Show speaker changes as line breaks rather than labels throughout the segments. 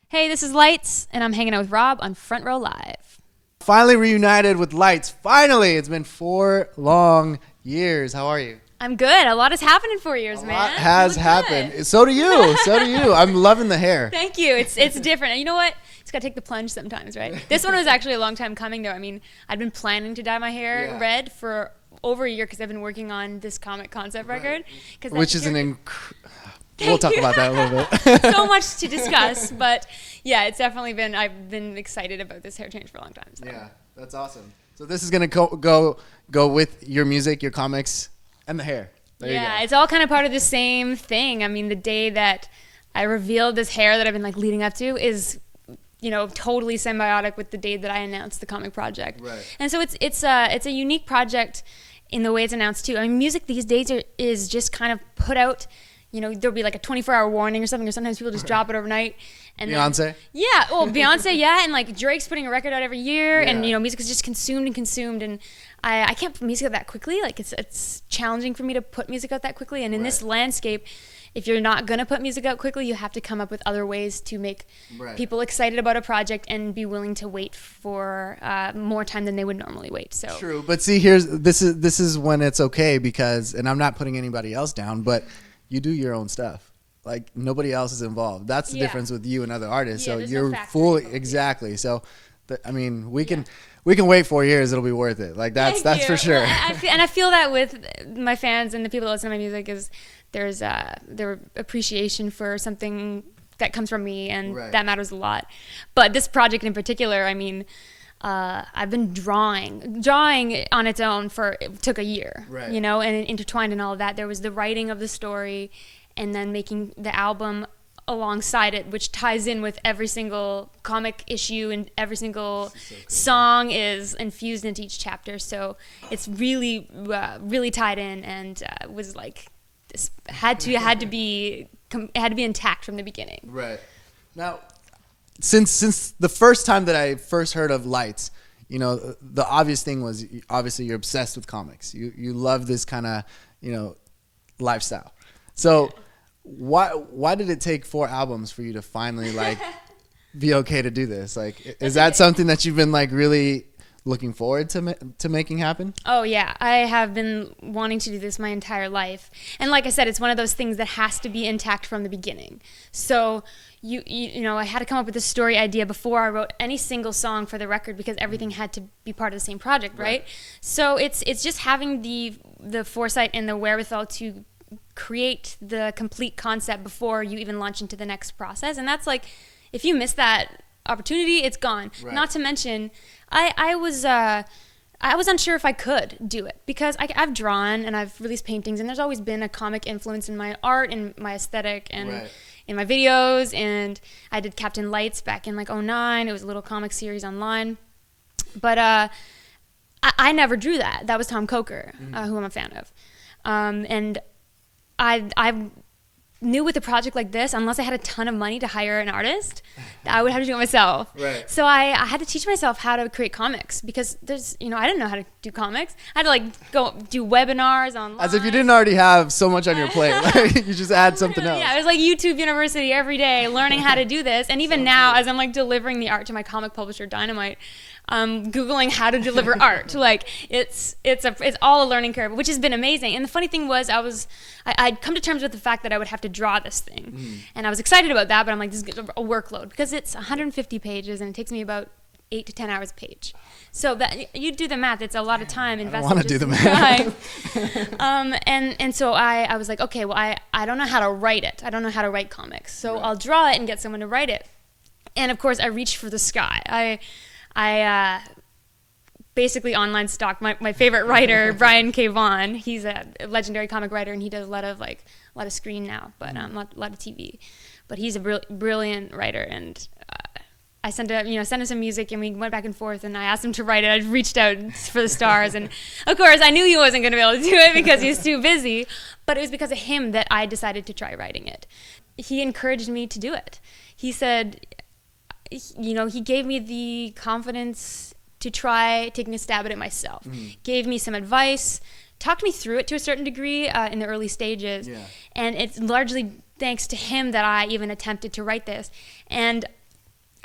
Hey, this is Lights, and I'm hanging out with Rob on Front Row Live.
Finally reunited with Lights. Finally! It's been 4 long years. How are you?
I'm good. A lot has happened in 4 years,
A
man.
lot has
You look
happened.
good.
So do you. So do you. I'm loving the hair.
Thank you. It's different. And you know what? Just got to take the plunge sometimes, right? This one was actually a long time coming, though. I mean, I'd been planning to dye my hair red for over a year because I've been working on this comic concept record.
Which is we'll talk about that a little bit.
So much to discuss, but yeah, it's definitely been, I've been excited about this hair change for a long time. So.
Yeah, that's awesome. So this is going to go with your music, your comics, and the hair. There you go.
It's all kind of part of the same thing. I mean, the day that I revealed this hair that I've been like leading up to is, you know, totally symbiotic with the day that I announced the comic project.
Right.
And so it's a unique project in the way it's announced too. I mean, music these days is just kind of put out. You know, there'll be like a 24-hour warning or something, or sometimes people just drop it overnight. And
Beyonce?
Then, yeah, well, Beyonce, yeah, and like Drake's putting a record out every year, and you know, music is just consumed, and I can't put music out that quickly. Like it's challenging for me to put music out that quickly, and in this landscape, if you're not gonna put music out quickly, you have to come up with other ways to make people excited about a project and be willing to wait for more time than they would normally wait. So
true, but see, this is when it's okay because, and I'm not putting anybody else down, but you do your own stuff. Like nobody else is involved. That's the difference with you and other artists. So you're fully exactly. So, I mean, we can wait 4 years. It'll be worth it. Like that's for sure.
I feel that with my fans and the people that listen to my music is there's their appreciation for something that comes from me, and that matters a lot. But this project in particular, I mean. I've been drawing on its own it took a year, you know, and intertwined in all of that. There was the writing of the story and then making the album alongside it, which ties in with every single comic issue and every single song is infused into each chapter. So it's really, really tied in and was like, this had to be intact from the beginning.
Right. Now, since the first time that I first heard of Lights, you know, the obvious thing was obviously you're obsessed with comics. You love this kind of, you know, lifestyle. So why did it take 4 albums for you to finally like be okay to do this? Like, is that something that you've been like really looking forward to making happen?
Oh yeah, I have been wanting to do this my entire life, and like I said, it's one of those things that has to be intact from the beginning. So you know, I had to come up with a story idea before I wrote any single song for the record because everything had to be part of the same project, right? So it's just having the foresight and the wherewithal to create the complete concept before you even launch into the next process, and that's like, if you miss that opportunity, it's gone. Not to mention, I was unsure if I could do it because I've drawn and I've released paintings, and there's always been a comic influence in my art and my aesthetic and in my videos, and I did Captain Lights back in like '09. It was a little comic series online, but I never drew that. That was Tom Coker, who I'm a fan of, and I knew with a project like this, unless I had a ton of money to hire an artist, I would have to do it myself. So I had to teach myself how to create comics because I didn't know how to do comics. I had to like go do webinars online.
As if you didn't already have so much on your plate. Like, you just add something else.
Yeah, it was like YouTube University every day learning how to do this. And even now, as I'm like delivering the art to my comic publisher, Dynamite, Googling how to deliver art. Like it's all a learning curve, which has been amazing. And the funny thing was I'd come to terms with the fact that I would have to draw this thing. And I was excited about that, but I'm like, this is a workload because it's 150 pages and it takes me about 8 to 10 hours a page. So that you do the math, it's a lot of time invested.
I don't want to do the math.
And so I was like, okay, well I don't know how to write it. I don't know how to write comics. So I'll draw it and get someone to write it. And of course I reached for the sky. I basically online stalked my favorite writer, Brian K. Vaughan. He's a legendary comic writer, and he does a lot of screen now, but not a lot of TV. But he's a brilliant writer, and I sent him some music, and we went back and forth, and I asked him to write it. I reached out for the stars, and of course I knew he wasn't going to be able to do it because he's too busy. But it was because of him that I decided to try writing it. He encouraged me to do it. He said, he gave me the confidence to try taking a stab at it myself. Gave me some advice, talked me through it to a certain degree in the early stages. And it's largely thanks to him that I even attempted to write this. And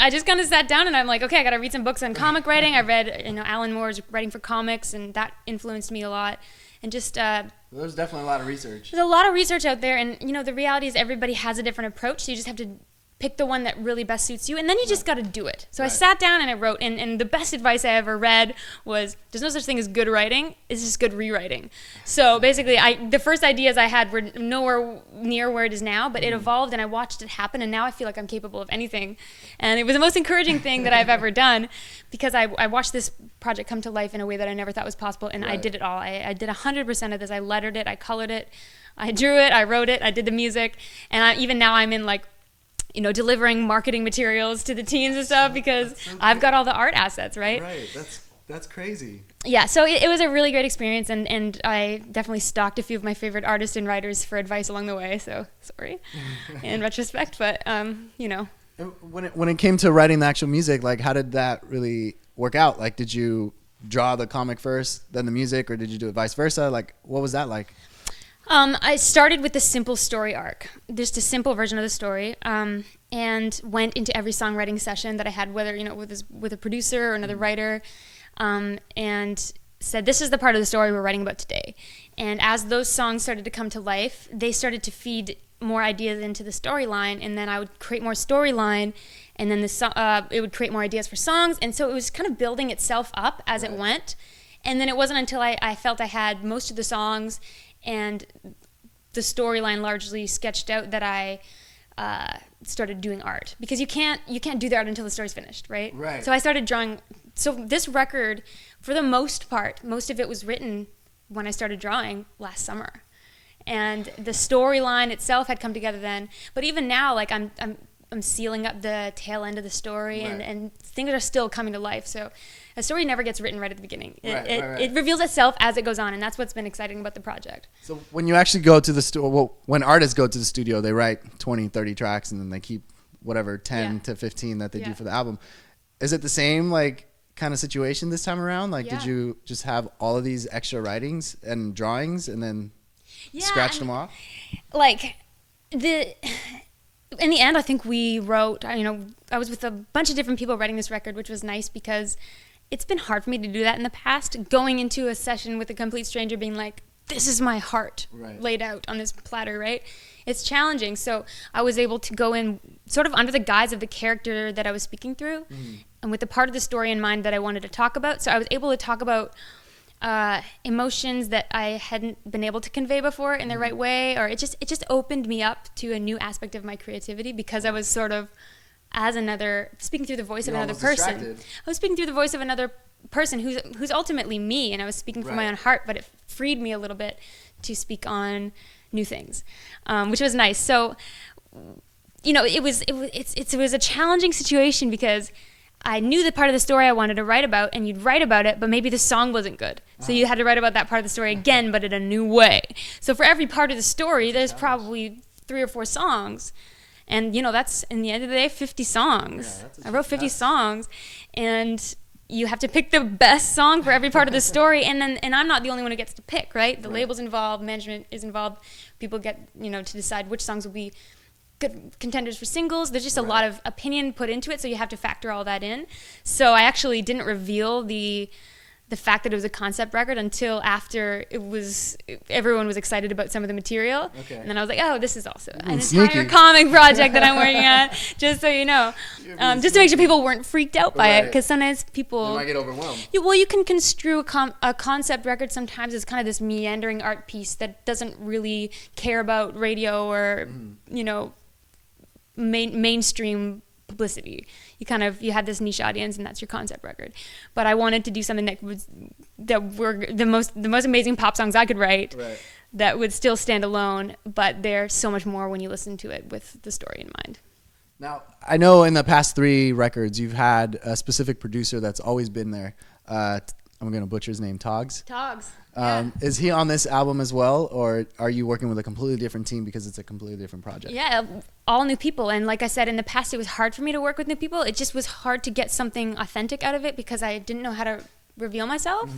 I just kind of sat down and I'm like, okay, I got to read some books on comic writing. I read, Alan Moore's writing for comics, and that influenced me a lot. And just
there's definitely a lot of research.
There's a lot of research out there, and the reality is everybody has a different approach, so you just have to pick the one that really best suits you, and then you just got to do it. So I sat down and I wrote, and the best advice I ever read was, there's no such thing as good writing, it's just good rewriting. So basically, the first ideas I had were nowhere near where it is now, but it evolved, and I watched it happen, and now I feel like I'm capable of anything. And it was the most encouraging thing that I've ever done, because I watched this project come to life in a way that I never thought was possible, and I did it all. I did 100% of this. I lettered it, I colored it, I drew it, I wrote it, I did the music, and even now I'm in delivering marketing materials to the teens and stuff, because I've got all the art assets, right?
Right, that's crazy.
Yeah, so it was a really great experience, and I definitely stalked a few of my favorite artists and writers for advice along the way, so sorry in retrospect, but,
When it came to writing the actual music, how did that really work out? Did you draw the comic first, then the music, or did you do it vice versa? What was that like?
I started with the simple story arc, just a simple version of the story, and went into every songwriting session that I had, whether with a producer or another writer, and said, this is the part of the story we're writing about today. And as those songs started to come to life, they started to feed more ideas into the storyline, and then I would create more storyline, and then it would create more ideas for songs, and so it was kind of building itself up as it went. And then it wasn't until I felt I had most of the songs and the storyline largely sketched out that I started doing art, because you can't do the art until the story's finished, right?
Right.
So I started drawing. So this record, for the most part, most of it was written when I started drawing last summer, and the storyline itself had come together then. But even now, I'm sealing up the tail end of the story, and things are still coming to life. So a story never gets written right at the beginning. It reveals itself as it goes on, and that's what's been exciting about the project.
So when you actually go to the studio, when artists go to the studio, they write 20, 30 tracks, and then they keep whatever 10 to 15 that they do for the album. Is it the same kind of situation this time around? Did you just have all of these extra writings and drawings and then scratch them off?
In the end, I think we wrote, I was with a bunch of different people writing this record, which was nice, because it's been hard for me to do that in the past, going into a session with a complete stranger being like, this is my heart laid out on this platter, right? It's challenging. So I was able to go in sort of under the guise of the character that I was speaking through, and with the part of the story in mind that I wanted to talk about. So I was able to talk about emotions that I hadn't been able to convey before in the right way, or it just opened me up to a new aspect of my creativity, because I was sort of speaking through the voice of another person. Distracted. I was speaking through the voice of another person who's ultimately me, and I was speaking from my own heart, but it freed me a little bit to speak on new things, which was nice. So, it was a challenging situation, because I knew the part of the story I wanted to write about, and you'd write about it, but maybe the song wasn't good. So you had to write about that part of the story again, but in a new way. So for every part of the story, there's probably 3 or 4 songs. And, that's, in the end of the day, 50 songs. I wrote 50 songs, and you have to pick the best song for every part of the story, and I'm not the only one who gets to pick, right? The label's involved, management is involved. People get, to decide which songs will be good contenders for singles. There's just a lot of opinion put into it, so you have to factor all that in. So I actually didn't reveal the fact that it was a concept record until after everyone was excited about some of the material. Okay. And then I was like, oh, this is also an entire comic project that I'm working on, just so you know. Just to make sure people weren't freaked out by it, because sometimes people...
They might get overwhelmed.
You can construe a concept record sometimes as kind of this meandering art piece that doesn't really care about radio or, mainstream publicity. You had this niche audience, and that's your concept record. But I wanted to do something that were the most amazing pop songs I could write, that would still stand alone, but they're so much more when you listen to it with the story in mind.
Now, I know in the past 3 records you've had a specific producer that's always been there. I'm going to butcher his name, Togs. Is he on this album as well, or are you working with a completely different team because it's a completely different project?
Yeah, all new people. And like I said, in the past, it was hard for me to work with new people. It just was hard to get something authentic out of it, because I didn't know how to reveal myself.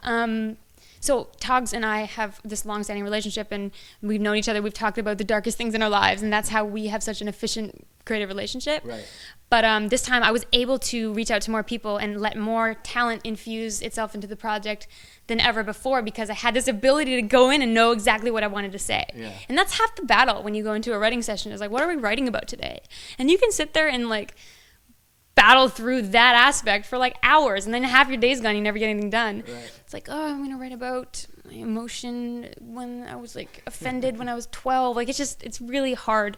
So so Togs and I have this long-standing relationship, and we've known each other. We've talked about the darkest things in our lives, and that's how we have such an efficient creative relationship.
Right.
But this time I was able to reach out to more people and let more talent infuse itself into the project than ever before, because I had this ability to go in and know exactly what I wanted to say.
Yeah.
And that's half the battle when you go into a writing session, is like, what are we writing about today? And you can sit there and like battle through that aspect for like hours, and then half your day's gone, you never get anything done.
Right.
It's like, oh, I'm gonna write about my emotion when I was like offended when I was 12. Like, it's really hard.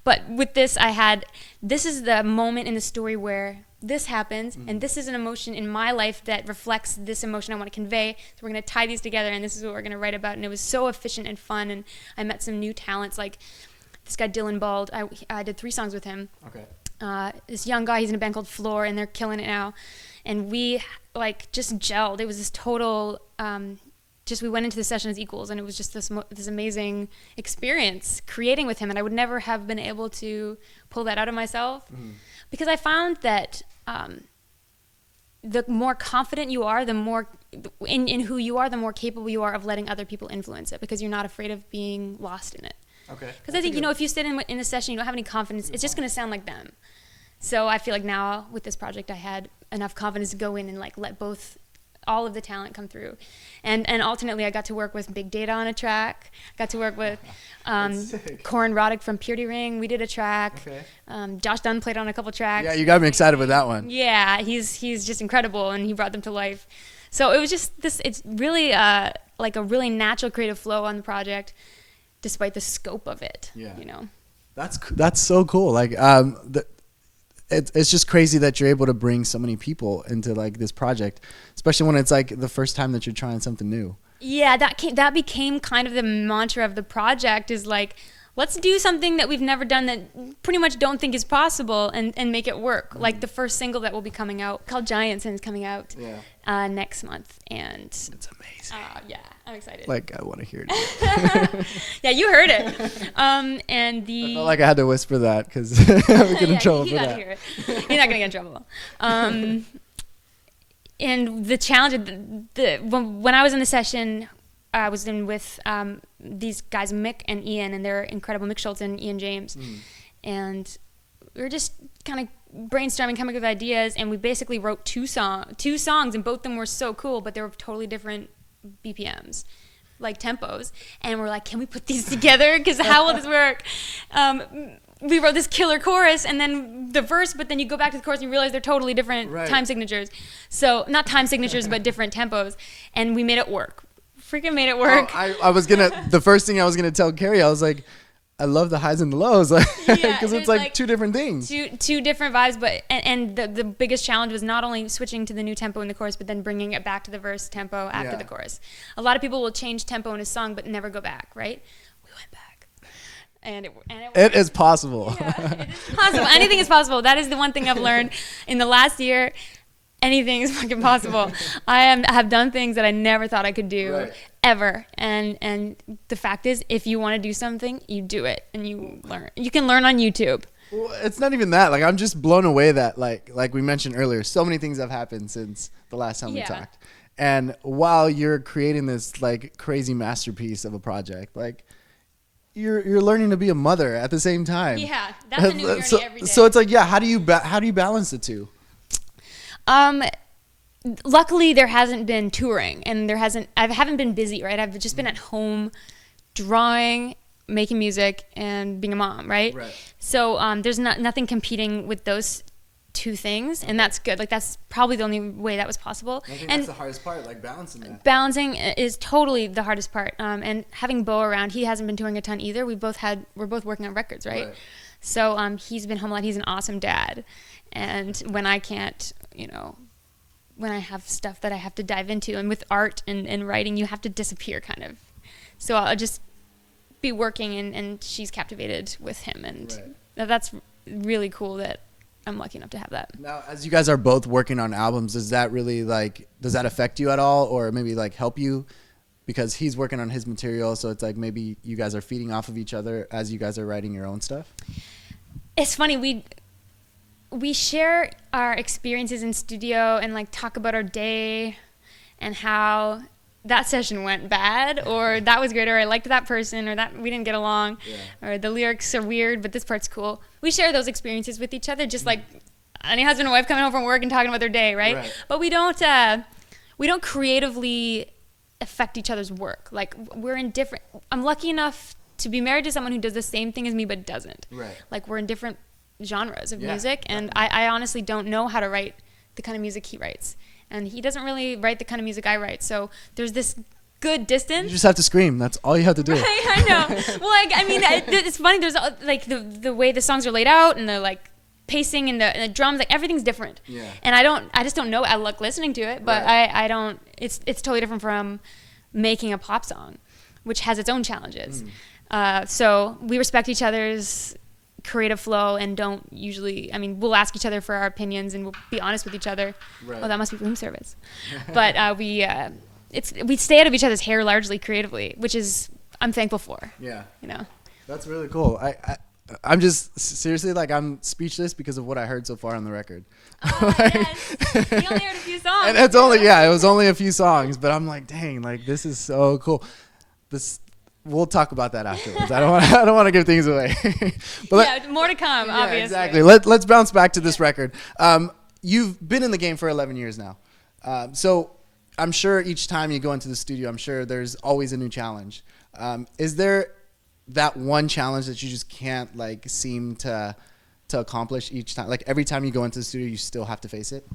But with this, this is the moment in the story where this happens, and this is an emotion in my life that reflects this emotion I want to convey. So we're going to tie these together, and this is what we're going to write about. And it was so efficient and fun, and I met some new talents, like this guy Dylan Bald. I did 3 songs with him.
Okay.
This young guy, he's in a band called Floor, and they're killing it now. And we like just gelled. It was this total, we went into the session as equals, and it was just this amazing experience creating with him. And I would never have been able to pull that out of myself, because I found that the more confident you are, the more in who you are, the more capable you are of letting other people influence it, because you're not afraid of being lost in it.
Okay.
Because I think, if you sit in a session, you don't have any confidence, it's just going to sound like them. So I feel like now with this project, I had enough confidence to go in and like let all of the talent come through. And alternately, I got to work with Big Data on a track. Got to work with Corin Roddick from Purity Ring. We did a track.
Okay.
Josh Dunn played on a couple tracks.
Yeah, you got me excited with that one.
Yeah, he's just incredible, and he brought them to life. So it was just it's really like a really natural creative flow on the project, despite the scope of it.
Yeah.
That's
so cool. Like it's just crazy that you're able to bring so many people into like this project, especially when it's like the first time that you're trying something new.
Yeah, that became kind of the mantra of the project, is like, let's do something that we've never done that pretty much don't think is possible, and make it work. Like the first single that will be coming out, called Giants, and is coming out next month. And
it's amazing.
Yeah, I'm excited.
Like, I want to hear it.
Yeah, you heard it. And
I felt like I had to whisper that because I would get in trouble for that.
Hear it. You're not gonna get in trouble. And the challenge, when I was in the session, I was in with these guys, Mick and Ian, and they're incredible, Mick Schultz and Ian James. And we were just kind of brainstorming, coming up with ideas, and we basically wrote two songs, and both of them were so cool, but they were totally different BPMs, like tempos. And we're like, can we put these together? Because how will this work? We wrote this killer chorus and then the verse, but then you go back to the chorus and you realize they're totally different time signatures. So not time signatures, but different tempos. And we made it work. Freaking made it work.
The first thing I was gonna tell Carrie, I was like, I love the highs and the lows, because it's like two different things.
Two different vibes, but and the biggest challenge was not only switching to the new tempo in the chorus, but then bringing it back to the verse tempo after the chorus. A lot of people will change tempo in a song, but never go back, right? We went back, and
it is possible.
Yeah, it is possible. Anything is possible. That is the one thing I've learned in the last year. Anything is fucking possible. I have done things that I never thought I could do ever. And the fact is, if you want to do something, you do it and you learn. You can learn on YouTube.
Well, it's not even that. Like, I'm just blown away that like we mentioned earlier, so many things have happened since the last time we talked. And while you're creating this like crazy masterpiece of a project, like you're learning to be a mother at the same time.
Yeah, that's a new journey every day.
So it's like, how do you balance the two?
Luckily there hasn't been touring, and I haven't been busy, right? I've just been at home drawing, making music, and being a mom, right? So there's nothing competing with those two things, and that's good. Like, that's probably the only way that was possible.
I think that's the hardest part, like balancing that.
Balancing is totally the hardest part. And having Bo around, he hasn't been touring a ton either. We're both working on records, right? So he's been home a lot. He's an awesome dad. And when I can't, when I have stuff that I have to dive into, and with art and writing, you have to disappear kind of. So I'll just be working, and she's captivated with him. And that's really cool that I'm lucky enough to have that.
Now, as you guys are both working on albums, does that affect you at all, or maybe like help you? Because he's working on his material, so it's like maybe you guys are feeding off of each other as you guys are writing your own stuff?
It's funny, we share our experiences in studio and like talk about our day and how that session went bad, or that was great, or I liked that person, or that we didn't get along, or the lyrics are weird, but this part's cool. We share those experiences with each other, just like any husband and wife coming home from work and talking about their day, right? But we don't creatively affect each other's work. Like, we're in different. I'm lucky enough to be married to someone who does the same thing as me but doesn't. Like, we're in different genres of music, and I honestly don't know how to write the kind of music he writes. And he doesn't really write the kind of music I write. So there's this good distance.
You just have to scream. That's all you have to do.
Right, I know. Well, like, I mean, it's funny. There's like the way the songs are laid out, and the like pacing and the drums, like everything's different. And I just don't know. I like listening to it, but I don't. It's totally different from making a pop song, which has its own challenges. So we respect each other's creative flow and don't usually, I mean, we'll ask each other for our opinions and we'll be honest with each other. Oh, that must be room service. But we stay out of each other's hair largely creatively, which is I'm thankful for. You know,
that's really cool. I'm just seriously, like, I'm speechless because of what I heard so far on the record.
Yes. You only heard a few songs.
And it's only it was only a few songs, but I'm like, dang, like, this is so cool. We'll talk about that afterwards. I don't want to give things away. But
more to come, obviously.
Exactly. Let's bounce back to this record. You've been in the game for 11 years now. So I'm sure each time you go into the studio, I'm sure there's always a new challenge. Is there that one challenge that you just can't like seem to accomplish each time? Like every time you go into the studio, you still have to face it?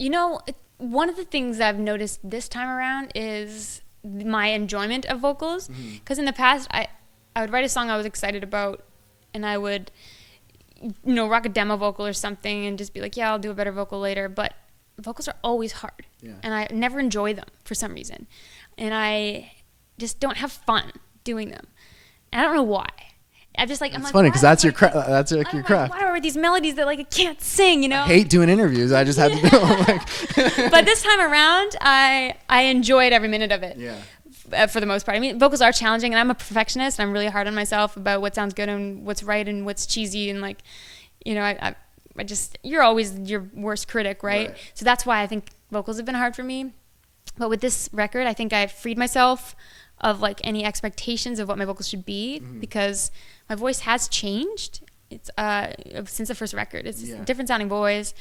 You know, one of the things I've noticed this time around is my enjoyment of vocals. Because in the past, I would write a song I was excited about, and I would, rock a demo vocal or something and just be like, yeah, I'll do a better vocal later. But vocals are always hard, and I never enjoy them for some reason. And I just don't have fun doing them. And I don't know why. It's
funny because that's your craft. That's like your craft.
Why are these melodies that like I can't sing?
I hate doing interviews. I just had to do them.
But this time around, I enjoyed every minute of it. For the most part. I mean, vocals are challenging, and I'm a perfectionist. And I'm really hard on myself about what sounds good and what's right and what's cheesy, and like, I just you're always your worst critic, right? So that's why I think vocals have been hard for me. But with this record, I think I've freed myself of like any expectations of what my vocals should be, because my voice has changed. It's since the first record. It's a different sounding voice,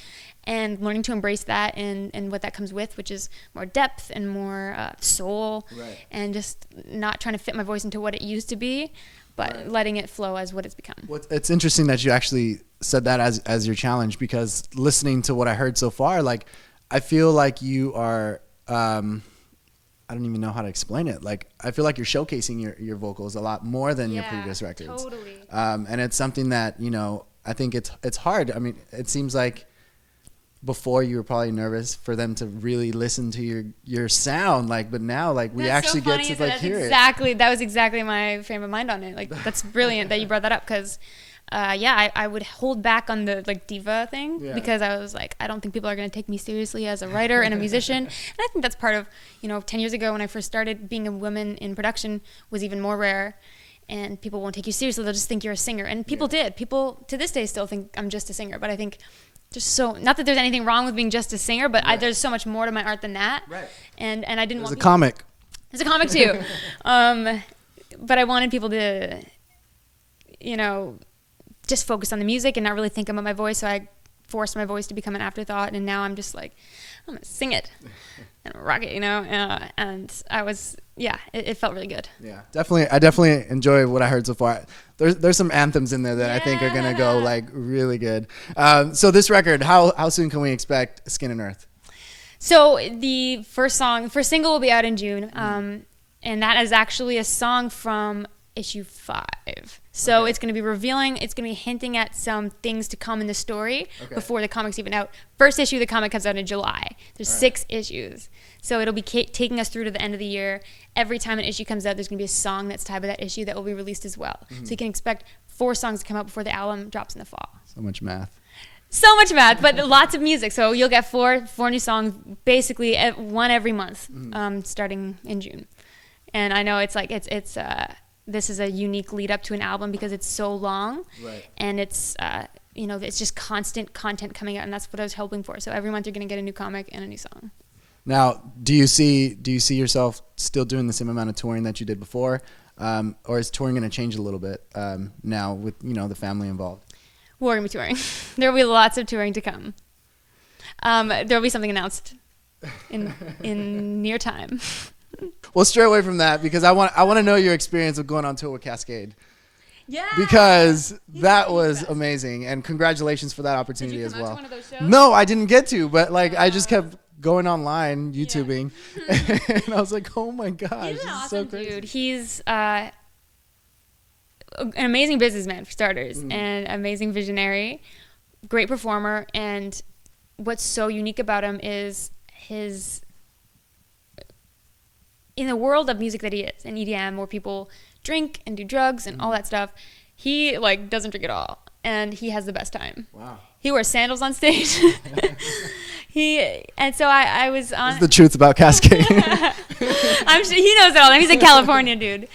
and learning to embrace that and what that comes with, which is more depth and more soul, and just not trying to fit my voice into what it used to be, but letting it flow as what it's become.
Well, it's interesting that you actually said that as your challenge, because listening to what I heard so far, like I feel like you are I don't even know how to explain it. Like, I feel like you're showcasing your vocals a lot more than your previous records.
Totally.
And it's something that, I think it's hard. I mean, it seems like before you were probably nervous for them to really listen to your sound, like, but now, like, we actually get to like hear it.
That was exactly my frame of mind on it. Like, that's brilliant that you brought that up, because I would hold back on the like diva thing, because I was like, I don't think people are going to take me seriously as a writer and a musician. And I think that's part of, 10 years ago when I first started, being a woman in production was even more rare, and people won't take you seriously. They'll just think you're a singer. And people did. People to this day still think I'm just a singer, but I think not that there's anything wrong with being just a singer, but there's so much more to my art than that. And I didn't want
There's a comic.
There's a comic too. But I wanted people to, just focus on the music and not really think about my voice. So I forced my voice to become an afterthought, and now I'm just like, I'm gonna sing it and rock it, and I was, it felt really good.
Definitely. I definitely enjoy what I heard so far. There's some anthems in there that I think are gonna go like really good. So this record, how soon can we expect Skin&Earth?
So the first single will be out in June, and that is actually a song from issue 5. So it's going to be revealing, it's going to be hinting at some things to come in the story before the comic's even out. First issue of the comic comes out in July. There's 6 issues. So it'll be taking us through to the end of the year. Every time an issue comes out, there's going to be a song that's tied by that issue that will be released as well. So you can expect 4 songs to come out before the album drops in the fall.
So much math.
So much math, but lots of music. So you'll get 4 new songs, basically one every month, starting in June. And I know it's like, this is a unique lead up to an album because it's so long, and it's it's just constant content coming out, and that's what I was hoping for. So every month you're going to get a new comic and a new song.
Now, do you see yourself still doing the same amount of touring that you did before, or is touring going to change a little bit now with the family involved?
We're going to be touring. There will be lots of touring to come. There will be something announced in near time.
Well, stray away from that because I want to know your experience of going on tour with Kaskade.
Yeah.
Because that was amazing, and congratulations for that opportunity as well.
Did you come out to one of those shows?
No, I didn't get to, but I just kept going online, YouTubing, and I was like, oh my gosh,
He's an
this
awesome
is so crazy.
dude. He's an amazing businessman for starters, and amazing visionary, great performer, and what's so unique about him is his, in the world of music that he is, in EDM, where people drink and do drugs and all that stuff, he doesn't drink at all, and he has the best time. Wow. He wears sandals on stage. I was on.
This is the truth about Kaskade.
I'm sure he knows it all. He's a California dude.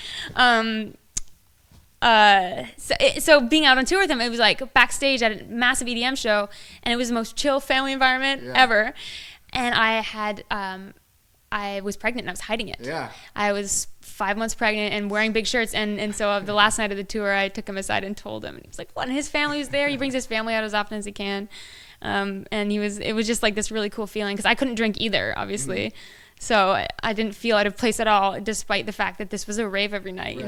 So being out on tour with him, it was like backstage at a massive EDM show, and it was the most chill family environment ever. And I was pregnant and I was hiding it. Yeah. I was 5 months pregnant and wearing big shirts, and so the last night of the tour, I took him aside and told him, and he was like, "What?" And his family was there. He brings his family out as often as he can, and it was just like this really cool feeling because I couldn't drink either, obviously. So I didn't feel out of place at all, despite the fact that this was a rave every night,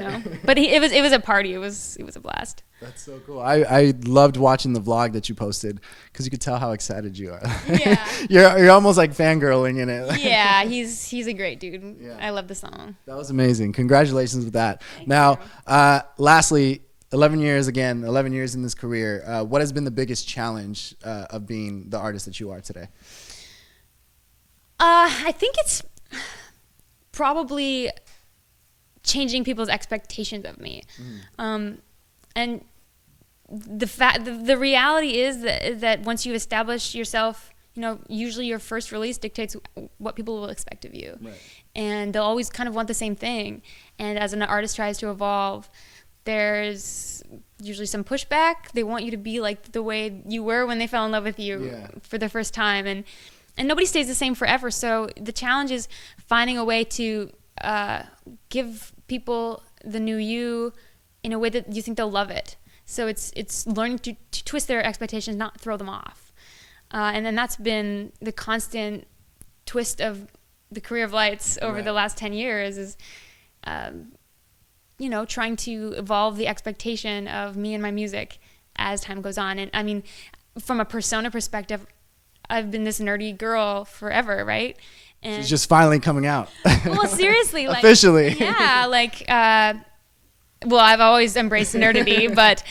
But it was a party. It was a blast. That's
so cool. I loved watching the vlog that you posted because you could tell how excited you are. Yeah. you're almost like fangirling in it.
Yeah, he's a great dude. Yeah. I love the song.
That was amazing. Congratulations with that. Now, lastly, 11 years in this career. What has been the biggest challenge of being the artist that you are today?
I think it's probably changing people's expectations of me. And the reality is that once you establish yourself, usually your first release dictates what people will expect of you. Right. And they'll always kind of want the same thing. And as an artist tries to evolve, there's usually some pushback. They want you to be like the way you were when they fell in love with you for the first time. And nobody stays the same forever. So the challenge is finding a way to give people the new you in a way that you think they'll love it. So it's learning to twist their expectations, not throw them off. And then that's been the constant twist of the career of Lights over the last 10 years is, trying to evolve the expectation of me and my music as time goes on. And I mean, from a persona perspective, I've been this nerdy girl forever, right? And
she's just finally coming out.
Well, seriously,
officially.
Yeah, I've always embraced nerdity, but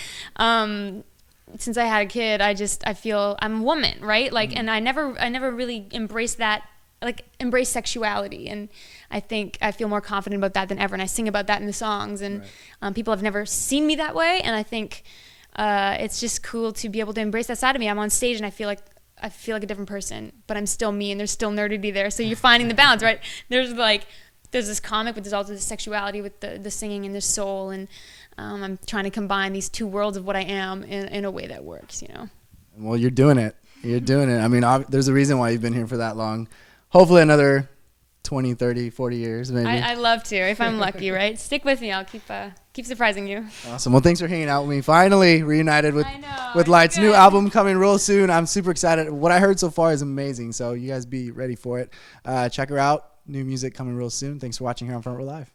since I had a kid, I feel I'm a woman, right? And I never really embraced that, embrace sexuality, and I think I feel more confident about that than ever, and I sing about that in the songs, and people have never seen me that way, and I think it's just cool to be able to embrace that side of me. I'm on stage and I feel like a different person, but I'm still me, and there's still nerdity there. So you're finding the balance, right? There's this comic, but there's also the sexuality with the singing and the soul, and I'm trying to combine these two worlds of what I am in a way that works,
Well, you're doing it. I mean, there's a reason why you've been here for that long. Hopefully another 20, 30, 40 years, maybe.
I'd love to, if I'm lucky, right? Stick with me. I'll keep surprising you.
Awesome. Well, thanks for hanging out with me. Finally reunited with Lights. New album coming real soon. I'm super excited. What I heard so far is amazing, so you guys be ready for it. Check her out. New music coming real soon. Thanks for watching here on Front Row Live.